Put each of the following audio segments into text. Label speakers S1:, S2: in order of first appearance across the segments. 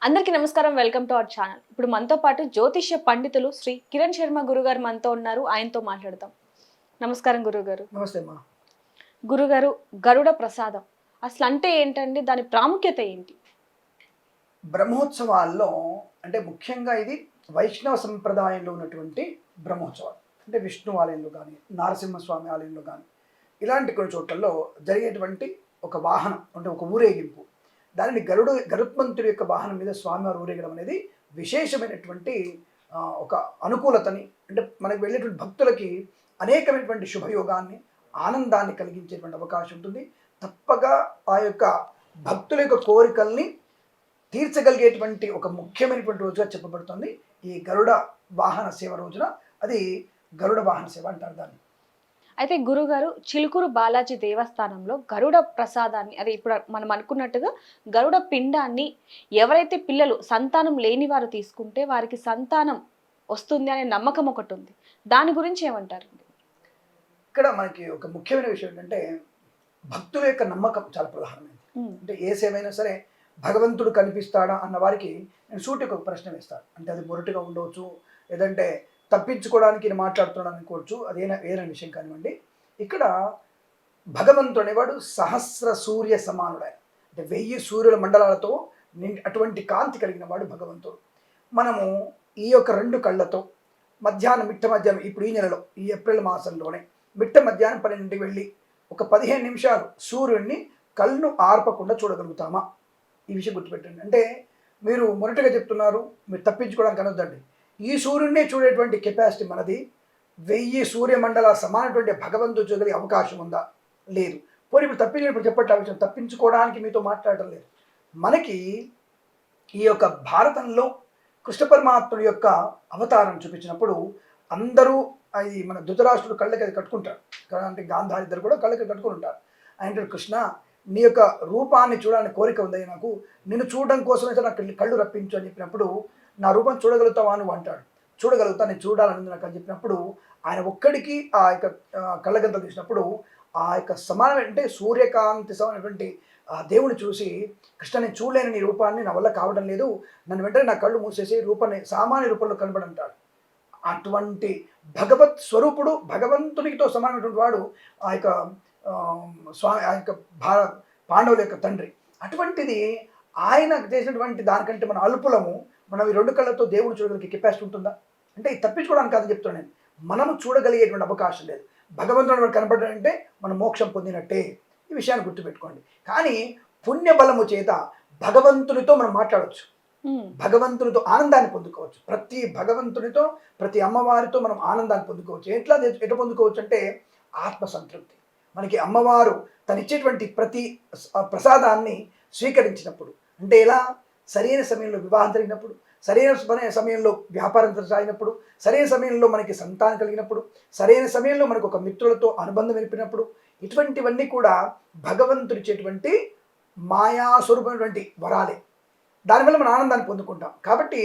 S1: అందరికీ నమస్కారం. Welcome to our channel. ఇప్పుడు మనతో పాటు జ్యోతిష్య పండితులు శ్రీ కిరణ్ శర్మ గురుగారు మనతో ఉన్నారు. ఆయనతో మాట్లాడదాం. నమస్కారం గురుగారు.
S2: నమస్తే అమ్మా.
S1: గురుగారు, గరుడ ప్రసాదం అసలు అంటే ఏంటండి? దాని ప్రాముఖ్యత ఏంటి?
S2: బ్రహ్మోత్సవాల్లో అంటే ముఖ్యంగా ఇది వైష్ణవ సంప్రదాయంలో ఉన్నటువంటి బ్రహ్మోత్సవాలు. అంటే విష్ణు ఆలయంలో కానీ, నారసింహస్వామి ఆలయంలో కానీ ఇలాంటి కొన్ని చోట్లలో జరిగేటువంటి ఒక వాహనం అంటే ఒక ఊరేగింపు. దానిని గరుత్మంతుడి యొక్క వాహనం మీద స్వామివారు ఊరేగడం అనేది విశేషమైనటువంటి ఒక అనుకూలతని, అంటే మనకు వెళ్ళేటువంటి భక్తులకి అనేకమైనటువంటి శుభయోగాన్ని, ఆనందాన్ని కలిగించేటువంటి అవకాశం ఉంటుంది. తప్పగా ఆ యొక్క భక్తుల యొక్క కోరికల్ని తీర్చగలిగేటువంటి ఒక ముఖ్యమైనటువంటి రోజుగా చెప్పబడుతుంది ఈ గరుడ వాహన సేవ రోజున. అది గరుడ వాహన సేవ అంటారు దాన్ని.
S1: అయితే గురుగారు, చిలుకూరు బాలాజీ దేవస్థానంలో గరుడ ప్రసాదాన్ని, అదే ఇప్పుడు మనం అనుకున్నట్టుగా గరుడ పిండాన్ని ఎవరైతే పిల్లలు సంతానం లేని వారు తీసుకుంటే వారికి సంతానం వస్తుంది అనే నమ్మకం ఒకటి ఉంది. దాని గురించి ఏమంటారు?
S2: ఇక్కడ మనకి ఒక ముఖ్యమైన విషయం ఏంటంటే భక్తుల యొక్క నమ్మకం చాలా ప్రధానమైనది. అంటే ఏ సేవైనా సరే భగవంతుడు కనిపిస్తాడా అన్న వారికి నేను సూటికి ఒక ప్రశ్న వేస్తాను. అంటే అది మొరటుగా ఉండవచ్చు, లేదంటే తప్పించుకోవడానికి నేను మాట్లాడుతున్నాను అనుకోవచ్చు, అదేనా వేరే విషయం కానివ్వండి. ఇక్కడ భగవంతుడు అనేవాడు సహస్ర సూర్య సమానుడు. అంటే 1000 సూర్యుల మండలాలతో అటువంటి కాంతి కలిగిన వాడు భగవంతుడు. మనము ఈ యొక్క 2 కళ్ళతో మిట్ట మధ్యాహ్నం, ఇప్పుడు ఈ నెలలో ఈ ఏప్రిల్ మాసంలోనే మిట్ట మధ్యాహ్నం 12ంటికి వెళ్ళి ఒక 15 నిమిషాలు సూర్యుడిని కళ్ళు ఆర్పకుండా చూడగలుగుతామా? ఈ విషయం గుర్తుపెట్టండి. అంటే మీరు మొదటగా చెప్తున్నారు, మీరు తప్పించుకోవడానికి అనొద్దండి. ఈ సూర్యుడినే చూడేటువంటి కెపాసిటీ మనది. 1000 సూర్యమండల సమానటువంటి భగవంతుడు చూడగలిగే అవకాశం ఉందా? లేదు. పోనీ ఇప్పుడు చెప్పట్టు ఆ విషయం తప్పించుకోవడానికి మీతో మాట్లాడటం లేదు. మనకి ఈ యొక్క భారతంలో కృష్ణ పరమాత్ముడి యొక్క అవతారం చూపించినప్పుడు అందరూ అది మన ధృతరాష్ట్రుడు కళ్ళకి అది కట్టుకుంటారు. అంటే గాంధారి ఇద్దరు కూడా కళ్ళకి కట్టుకుని ఉంటారు. ఆయన కృష్ణ, నీ యొక్క రూపాన్ని చూడాలని కోరిక ఉంది నాకు, నిన్ను చూడడం కోసమైతే నాకు కళ్ళు రప్పించు అని చెప్పినప్పుడు, నా రూపం చూడగలుగుతావా నువ్వు అంటాడు. చూడగలుగుతా, నేను చూడాలని నాకు అని చెప్పినప్పుడు ఆయన ఒక్కడికి ఆ యొక్క కళ్ళగంతలు తీసినప్పుడు ఆ యొక్క సమానం అంటే సూర్యకాంతి సమానటువంటి ఆ దేవుని చూసి, కృష్ణ నేను చూడలేని నీ రూపాన్ని, నా వల్ల కావడం లేదు, నన్ను వెంటనే నా కళ్ళు మూసేసి రూపాన్ని సామాన్య రూపంలో కనబడంటాడు. అటువంటి భగవత్ స్వరూపుడు, భగవంతునితో సమానమైనటువంటి వాడు ఆ యొక్క స్వామి, ఆ యొక్క పాండవుల యొక్క తండ్రి. అటువంటిది ఆయన చేసినటువంటి దానికంటే మన అల్పులము, మనం ఈ 2 కళ్ళతో దేవుడు చూడగలిగే కెపాసిటీ ఉంటుందా? అంటే ఇది తప్పించుకోవడానికి కాదు చెప్తున్నాను నేను. మనము చూడగలిగేటువంటి అవకాశం లేదు. భగవంతుడు కనపడ్డాడంటే మనం మోక్షం పొందినట్టే. ఈ విషయాన్ని గుర్తుపెట్టుకోండి. కానీ పుణ్యబలము చేత భగవంతునితో మనం మాట్లాడవచ్చు, భగవంతునితో ఆనందాన్ని పొందుకోవచ్చు. ప్రతి భగవంతునితో, ప్రతి అమ్మవారితో మనం ఆనందాన్ని పొందుకోవచ్చు. ఎట్లా పొందుకోవచ్చు అంటే ఆత్మసంతృప్తి. మనకి అమ్మవారు తనిచ్చేటువంటి ప్రతి ప్రసాదాన్ని స్వీకరించినప్పుడు, అంటే ఎలా? సరైన సమయంలో వివాహం జరిగినప్పుడు, సరైన సమయంలో వ్యాపారం సాగినప్పుడు, సరైన సమయంలో మనకి సంతానం కలిగినప్పుడు, సరైన సమయంలో మనకు ఒక మిత్రులతో అనుబంధం ఏర్పడినప్పుడు, ఇటువంటివన్నీ కూడా భగవంతుడిచ్చేటువంటి మాయాస్వరూపమైనటువంటి వరాలే. దానివల్ల మనం ఆనందాన్ని పొందుకుంటాం. కాబట్టి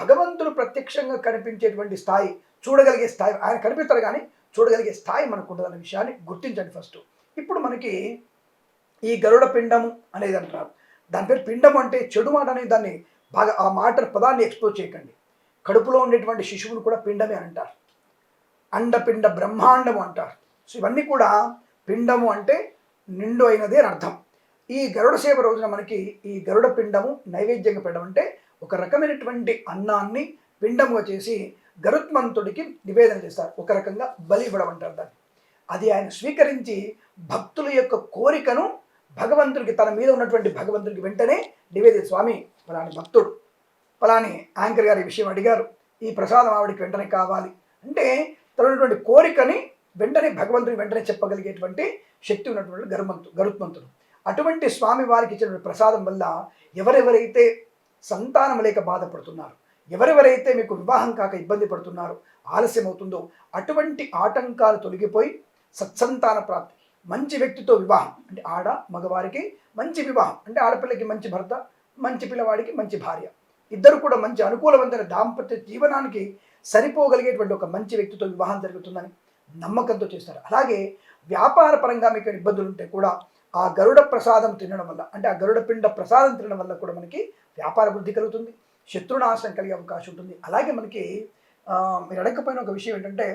S2: భగవంతుడు ప్రత్యక్షంగా కనిపించేటువంటి స్థాయి, చూడగలిగే స్థాయి, ఆయన కనిపిస్తారు కానీ చూడగలిగే స్థాయి మనకు ఉండదన్న విషయాన్ని గుర్తించండి ఫస్ట్. ఇప్పుడు మనకి ఈ గరుడ పిండము అనేది అంటారు. దాని పేరు పిండము అంటే చెడు మాట అనేది, దాన్ని బాగా ఆ మాట పదాన్ని ఎక్స్ప్లోర్ చేయకండి. కడుపులో ఉండేటువంటి శిశువును కూడా పిండమే అంటారు. అండపిండ బ్రహ్మాండము అంటారు. సో ఇవన్నీ కూడా పిండము అంటే నిండు అయినది అని అర్థం. ఈ గరుడ సేవ రోజున మనకి ఈ గరుడ పిండము నైవేద్యంగా పెట్టడం అంటే ఒక రకమైనటువంటి అన్నాన్ని పిండముగా చేసి గరుత్మంతుడికి నివేదన చేస్తారు. ఒక రకంగా బలి ఇవ్వడం అంటారు దాన్ని. అది ఆయన స్వీకరించి భక్తుల యొక్క కోరికను భగవంతుడికి, తన మీద ఉన్నటువంటి భగవంతుడికి వెంటనే నివేదిత, స్వామి పలాని భక్తుడు, పలాని యాంకర్ గారు ఈ విషయం అడిగారు, ఈ ప్రసాదం ఆవిడికి వెంటనే కావాలి అంటే తన ఉన్నటువంటి కోరికని వెంటనే భగవంతుడికి వెంటనే చెప్పగలిగేటువంటి శక్తి ఉన్నటువంటి గరుత్మంతుడు. అటువంటి స్వామి వారికి ఇచ్చిన ప్రసాదం వల్ల ఎవరెవరైతే సంతానం లేక బాధపడుతున్నారు, ఎవరెవరైతే మీకు వివాహం కాక ఇబ్బంది పడుతున్నారో, ఆలస్యం అవుతుందో, అటువంటి ఆటంకాలు తొలగిపోయి సత్సంతాన ప్రాప్తి, మంచి వ్యక్తితో వివాహం, అంటే ఆడ మగవారికి మంచి వివాహం, అంటే ఆడపిల్లకి మంచి భర్త, మంచి పిల్లవాడికి మంచి భార్య, ఇద్దరు కూడా మంచి అనుకూలవంతమైన దాంపత్య జీవనానికి సరిపోగలిగేటువంటి ఒక మంచి వ్యక్తితో వివాహం జరుగుతుందని నమ్మకంతో చేస్తారు. అలాగే వ్యాపార పరంగా మీకు ఇబ్బందులు ఉంటే కూడా ఆ గరుడ ప్రసాదం తినడం వల్ల, అంటే ఆ గరుడ పిండ ప్రసాదం తినడం వల్ల కూడా మనకి వ్యాపార వృద్ధి కలుగుతుంది, శత్రునాశనం కలిగే అవకాశం ఉంటుంది. అలాగే మనకి మీరు అడగకపోయిన ఒక విషయం ఏంటంటే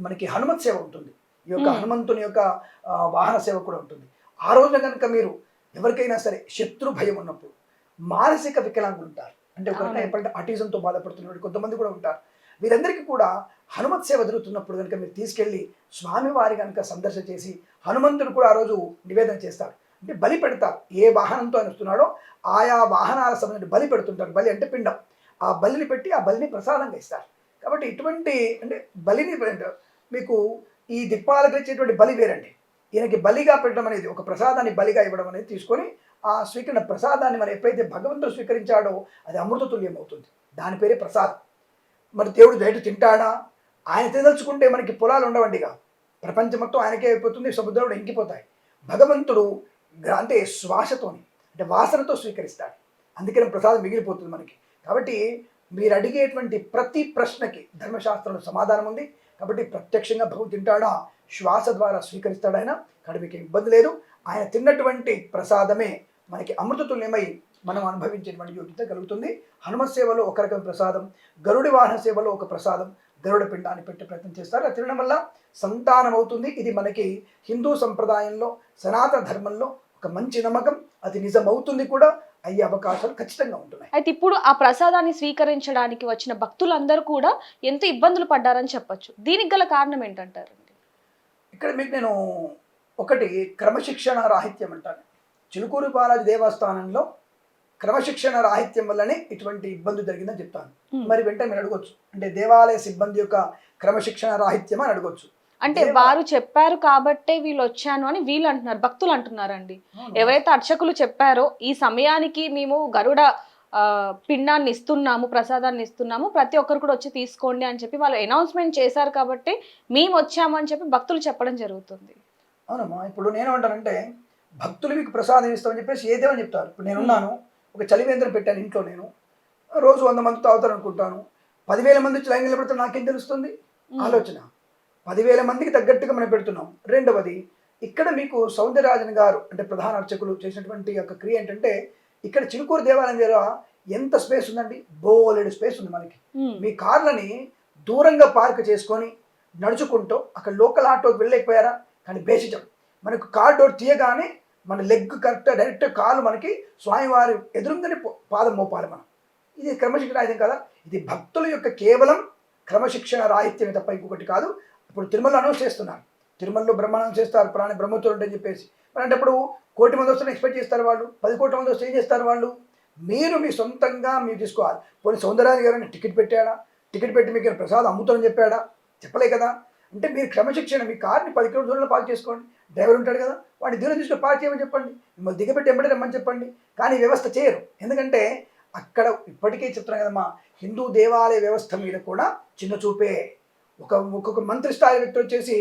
S2: మనకి హనుమత్ సేవ ఉంటుంది. ఈ యొక్క హనుమంతుని యొక్క వాహన సేవ కూడా ఉంటుంది. ఆ రోజున కనుక మీరు ఎవరికైనా సరే శత్రు భయం ఉన్నప్పుడు, మానసిక వికలాంగులు ఉంటారు, అంటే ఒకరికైనా ఎప్పుడంటే అటిజంతో బాధపడుతున్నప్పుడు కొంతమంది కూడా ఉంటారు. వీరందరికీ కూడా హనుమత్ సేవ జరుగుతున్నప్పుడు కనుక మీరు తీసుకెళ్ళి స్వామివారి కనుక సందర్శన చేసి, హనుమంతుడు కూడా ఆ రోజు నివేదన చేస్తారు, అంటే బలి పెడతారు. ఏ వాహనంతో ఆయన వస్తున్నాడో ఆయా వాహనాల సంబంధించి బలి పెడుతుంటారు. బలి అంటే పిండం. ఆ బలిని పెట్టి ఆ బలిని ప్రసాదంగా ఇస్తారు. కాబట్టి ఇటువంటి అంటే బలిని మీకు ఈ దిక్పాలకు ఇచ్చేటువంటి బలి వేరండి. ఈయనకి బలిగా పెట్టడం అనేది, ఒక ప్రసాదాన్ని బలిగా ఇవ్వడం అనేది తీసుకొని ఆ స్వీకరణ ప్రసాదాన్ని మనం ఎప్పుడైతే భగవంతుడు స్వీకరించాడో అది అమృతతుల్యం అవుతుంది. దాని పేరే ప్రసాదం. మరి దేవుడు బయట తింటాడా? ఆయన తినదలుచుకుంటే మనకి పొలాలు ఉండవండిగా, ప్రపంచం మొత్తం ఆయనకే అయిపోతుంది, సముద్రంలో ఇంకిపోతాయి. భగవంతుడు అంటే శ్వాసతోని, అంటే వాసనతో స్వీకరిస్తాడు. అందుకని ప్రసాదం మిగిలిపోతుంది మనకి. కాబట్టి మీరు అడిగేటువంటి ప్రతి ప్రశ్నకి ధర్మశాస్త్రంలో సమాధానం ఉంది. కాబట్టి ప్రత్యక్షంగా భగవంతుడు తింటాడా, శ్వాస ద్వారా స్వీకరిస్తాడు ఆయన. కాబట్టి మీకు ఇబ్బంది లేదు. ఆయన తిన్నటువంటి ప్రసాదమే మనకి అమృతతుల్యమై మనం అనుభవించేటువంటి యోగ్యత కలుగుతుంది. హనుమత్ సేవలో ఒక రకం ప్రసాదం, గరుడి వాహన సేవలో ఒక ప్రసాదం, గరుడ పిండాన్ని పెట్టే ప్రయత్నం చేస్తారు. అది తినడం వల్ల సంతానం అవుతుంది. ఇది మనకి హిందూ సంప్రదాయంలో, సనాతన ధర్మంలో ఒక మంచి నమ్మకం. అది నిజమవుతుంది కూడా, అయ్యే అవకాశాలు ఖచ్చితంగా ఉంటున్నాయి.
S1: అయితే ఇప్పుడు ఆ ప్రసాదాన్ని స్వీకరించడానికి వచ్చిన భక్తులందరూ కూడా ఎంతో ఇబ్బందులు పడ్డారని చెప్పొచ్చు. దీనికి గల కారణం ఏంటంటారండి?
S2: ఇక్కడ మీకు నేను ఒకటి క్రమశిక్షణ రాహిత్యం అంటాను. చిలుకూరు బాలాజీ దేవస్థానంలో క్రమశిక్షణ రాహిత్యం వల్లనే ఇటువంటి ఇబ్బంది జరిగిందని చెప్తాను. మరి వెంటనే మీరు అడగొచ్చు, అంటే దేవాలయ సిబ్బంది యొక్క క్రమశిక్షణ రాహిత్యం అని అడగొచ్చు.
S1: అంటే వారు చెప్పారు కాబట్టే వీళ్ళు వచ్చాను అని వీళ్ళు అంటున్నారు, భక్తులు అంటున్నారండి. ఎవరైతే అర్చకులు చెప్పారో ఈ సమయానికి మేము గరుడ పిండాన్ని ఇస్తున్నాము, ప్రసాదాన్ని ఇస్తున్నాము, ప్రతి ఒక్కరు కూడా వచ్చి తీసుకోండి అని చెప్పి వాళ్ళు అనౌన్స్మెంట్ చేశారు కాబట్టి మేము వచ్చాము అని చెప్పి భక్తులు చెప్పడం జరుగుతుంది.
S2: అవునమ్మా, ఇప్పుడు నేనేమంటానంటే భక్తులు మీకు ప్రసాదం ఇస్తామని చెప్పేసి ఏదేమని చెప్తారు. ఇప్పుడు నేనున్నాను, ఒక చలివేంద్రం పెట్టాను ఇంట్లో, నేను రోజు 100 మంది తాగుతారు అనుకుంటాను. 10,000 మంది వచ్చి లైన్ నిలబెడతారు, నాకేం తెలుస్తుంది? ఆలోచన 10,000 మందికి తగ్గట్టుగా మనం పెడుతున్నాం. రెండవది, ఇక్కడ మీకు సౌందరరాజన్ గారు అంటే ప్రధాన అర్చకులు చేసినటువంటి యొక్క క్రియ ఏంటంటే, ఇక్కడ చిలుకూరు దేవాలయం దగ్గర ఎంత స్పేస్ ఉందండి, బోలెడు స్పేస్ ఉంది మనకి. మీ కార్లని దూరంగా పార్క్ చేసుకొని నడుచుకుంటూ అక్కడ లోకల్ ఆటోకి వెళ్ళలేకపోయారా? కానీ బేసిజం మనకు కార్ డోర్ తీయగానే మన లెగ్ కరెక్ట్ డైరెక్ట్ కాలు మనకి స్వామివారి ఎదురుగానే పాదం మోపాలి మనం. ఇది క్రమశిక్షణ రాహిత్యం కదా. ఇది భక్తుల యొక్క కేవలం క్రమశిక్షణ రాహిత్యమే తప్ప ఇంకొకటి కాదు. ఇప్పుడు తిరుమలలో అనౌన్స్ చేస్తున్నారు, తిరుమలలో బ్రహ్మాండం చేస్తారు, ప్రాణ బ్రహ్మతులు అని చెప్పేసి. మరి అంటే ఇప్పుడు 1 కోటి మంది వస్తే ఎక్స్పెక్ట్ చేస్తారు వాళ్ళు, 10 కోట్ల మంది వస్తే ఏం చేస్తారు వాళ్ళు? మీరు మీ సొంతంగా మీరు తీసుకోవాలి. పోనీ సౌందర్యాన్ని గారైనా టికెట్ పెట్టాడా? టికెట్ పెట్టి మీకు ప్రసాదం అమ్ముతామని చెప్పాడా? చెప్పలే కదా. అంటే మీరు క్రమశిక్షణ, మీ కార్ని 10 కిలోమీటర్ల దూరంలో పార్క్ చేసుకోండి. డ్రైవర్ ఉంటాడు కదా, వాడిని దూరం తీసుకొని పార్క్ చేయమని చెప్పండి, మిమ్మల్ని దిగబెట్టి ఎంబడి రమ్మని చెప్పండి. కానీ వ్యవస్థ చేయరు. ఎందుకంటే అక్కడ ఇప్పటికే చెప్తున్నాను కదమ్మా, హిందూ దేవాలయ వ్యవస్థ మీద కూడా చిన్న చూపే. ఒక్కొక్క మంత్రి స్థాయి వ్యక్తి వచ్చేసి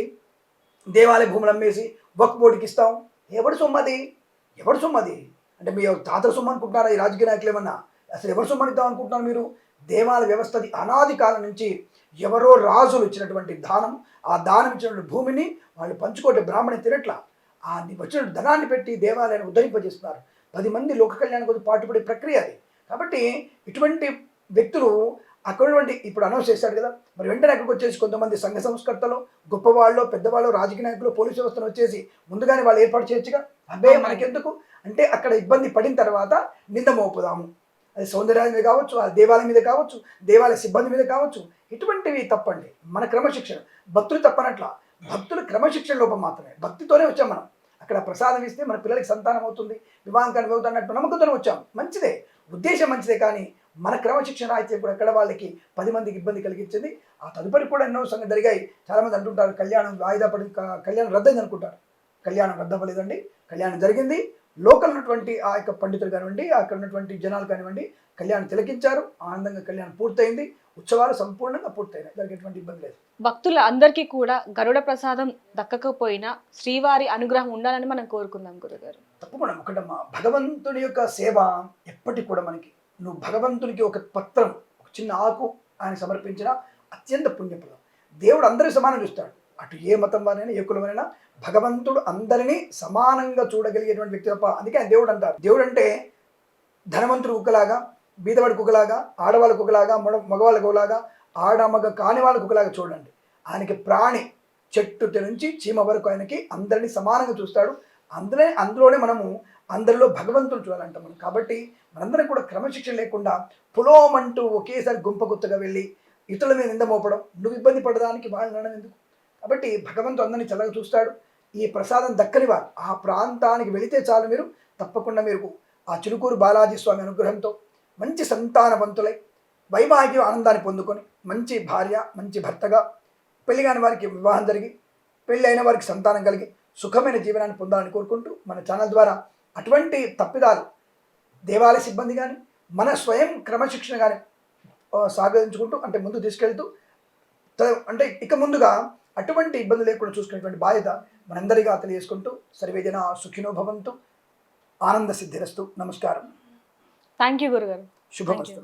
S2: దేవాలయ భూములు అమ్మేసి వక్ఫ్ బోర్డుకి ఇస్తాం. ఎవడు సొమ్మది? ఎవడు సొమ్మది? అంటే మీ తాతల సొమ్ము అనుకుంటున్నారా ఈ రాజకీయ నాయకులు ఏమన్నా? అసలు ఎవరు సొమ్మని ఇద్దాం అనుకుంటున్నారు మీరు? దేవాలయ వ్యవస్థది అనాది కాలం నుంచి ఎవరో రాజులు ఇచ్చినటువంటి దానం, ఆ దానం ఇచ్చినటువంటి భూమిని వాళ్ళు పంచుకోవటం బ్రాహ్మణి తినట్లా. ఆ వచ్చిన ధనాన్ని పెట్టి దేవాలయాన్ని ఉద్ధరింపజేస్తున్నారు. 10 మంది లోక కళ్యాణం కోసం పాటుపడే ప్రక్రియ అది. కాబట్టి ఇటువంటి వ్యక్తులు అక్కడ నుండి ఇప్పుడు అనౌన్స్ చేశాడు కదా, మరి వెంటనే అక్కడికి వచ్చేసి కొంతమంది సంఘ సంస్కర్తలు, గొప్పవాళ్ళు, పెద్దవాళ్ళు, రాజకీయ నాయకులు, పోలీసు వ్యవస్థను వచ్చేసి ముందుగానే వాళ్ళు ఏర్పాటు చేయొచ్చుగా. అబ్బే మనకెందుకు అంటే అక్కడ ఇబ్బంది పడిన తర్వాత నింద మోపుదాము. అది సౌందర్యాల మీద కావచ్చు, ఆ దేవాలయం మీద కావచ్చు, దేవాలయ సిబ్బంది మీద కావచ్చు. ఇటువంటివి తప్పండి. మన క్రమశిక్షణ, భక్తులు తప్పనట్ల, భక్తులు క్రమశిక్షణ లోపం మాత్రమే. భక్తితోనే వచ్చాం మనం. అక్కడ ప్రసాదం ఇస్తే మన పిల్లలకి సంతానం అవుతుంది, వివాహం కానీ అవుతుంది అన్నట్టు నమ్మకంతోనే వచ్చాం. మంచిదే, ఉద్దేశం మంచిదే. కానీ మన క్రమశిక్షణ అయితే కూడా ఎక్కడ వాళ్ళకి 10 మందికి ఇబ్బంది కలిగించింది. ఆ తదుపరి కూడా ఎన్నో సంగతి జరిగాయి. చాలామంది అంటుంటారు కళ్యాణం వాయిదా పడి కళ్యాణం రద్దయింది అనుకుంటారు. కళ్యాణం రద్దవ్వలేదండి, కళ్యాణం జరిగింది. లోకల్ ఉన్నటువంటి ఆ యొక్క పండితులు కానివ్వండి, అక్కడ ఉన్నటువంటి జనాలు కానివ్వండి, కళ్యాణం తిలకించారు. ఆనందంగా కళ్యాణం పూర్తయింది. ఉత్సవాలు సంపూర్ణంగా పూర్తయినాయి. దానికి ఎటువంటి ఇబ్బంది లేదు.
S1: భక్తుల అందరికీ కూడా గరుడ ప్రసాదం దక్కకపోయినా శ్రీవారి అనుగ్రహం ఉండాలని మనం కోరుకుందాం గురుగారు.
S2: తప్పకుండా ఒకటమ్మా, భగవంతుని యొక్క సేవ ఎప్పటికి కూడా మనకి, నువ్వు భగవంతునికి ఒక పత్రం, ఒక చిన్న ఆకు ఆయన సమర్పించిన అత్యంత పుణ్యప్రదం. దేవుడు అందరూ సమానం చూస్తాడు. అటు ఏ మతం వారైనా, ఏ కులమైనా భగవంతుడు అందరినీ సమానంగా చూడగలిగేటువంటి వ్యక్తి తప్ప. అందుకే ఆయన దేవుడు అంటారు. దేవుడు అంటే ధనవంతుడు కుక్కలాగా, బీదవాడి కుక్కలాగా, ఆడవాళ్ళ కుక్కలాగా, మగవాళ్ళ కుక్కలాగా, ఆడమగ కాని వాళ్ళ కుక్కలాగా చూడండి. ఆయనకి ప్రాణి చెట్టు నుంచి చీమ వరకు ఆయనకి అందరినీ సమానంగా చూస్తాడు. అందులోనే మనము అందరిలో భగవంతుడు చూడాలంటాం మనం. కాబట్టి మనందరం కూడా క్రమశిక్షణ లేకుండా పులోమంటూ ఒకేసారి గుంపగుత్తగా వెళ్ళి ఇతరుల మీద నింద మోపడం, నువ్వు ఇబ్బంది పడడానికి వాళ్ళు అనడం ఎందుకు? కాబట్టి భగవంతుడు అందరినీ చల్లగా చూస్తాడు. ఈ ప్రసాదం దక్కని వారు ఆ ప్రాంతానికి వెళితే చాలు, మీరు తప్పకుండా మీరు ఆ చిలుకూరు బాలాజీ స్వామి అనుగ్రహంతో మంచి సంతానవంతులై వైవాహిక ఆనందాన్ని పొందుకొని మంచి భార్య, మంచి భర్తగా, పెళ్లి కాని వారికి వివాహం జరిగి, పెళ్ళి అయిన వారికి సంతానం కలిగి సుఖమైన జీవనాన్ని పొందాలని కోరుకుంటూ మన ఛానల్ ద్వారా అటువంటి తప్పిదాలు దేవాలయ సిబ్బంది కానీ మన స్వయం క్రమశిక్షణ కానీ సాగించుకుంటూ అంటే ముందు తీసుకెళ్తూ అంటే ఇక ముందుగా అటువంటి ఇబ్బంది లేకుండా చూసుకునేటువంటి బాధ్యత మనందరిగా తెలియజేసుకుంటూ సర్వేజన సుఖినో భవంతు, ఆనంద సిద్ధిరస్తు. నమస్కారం.
S1: థ్యాంక్ యూ గురుగారు.
S2: శుభమస్తు.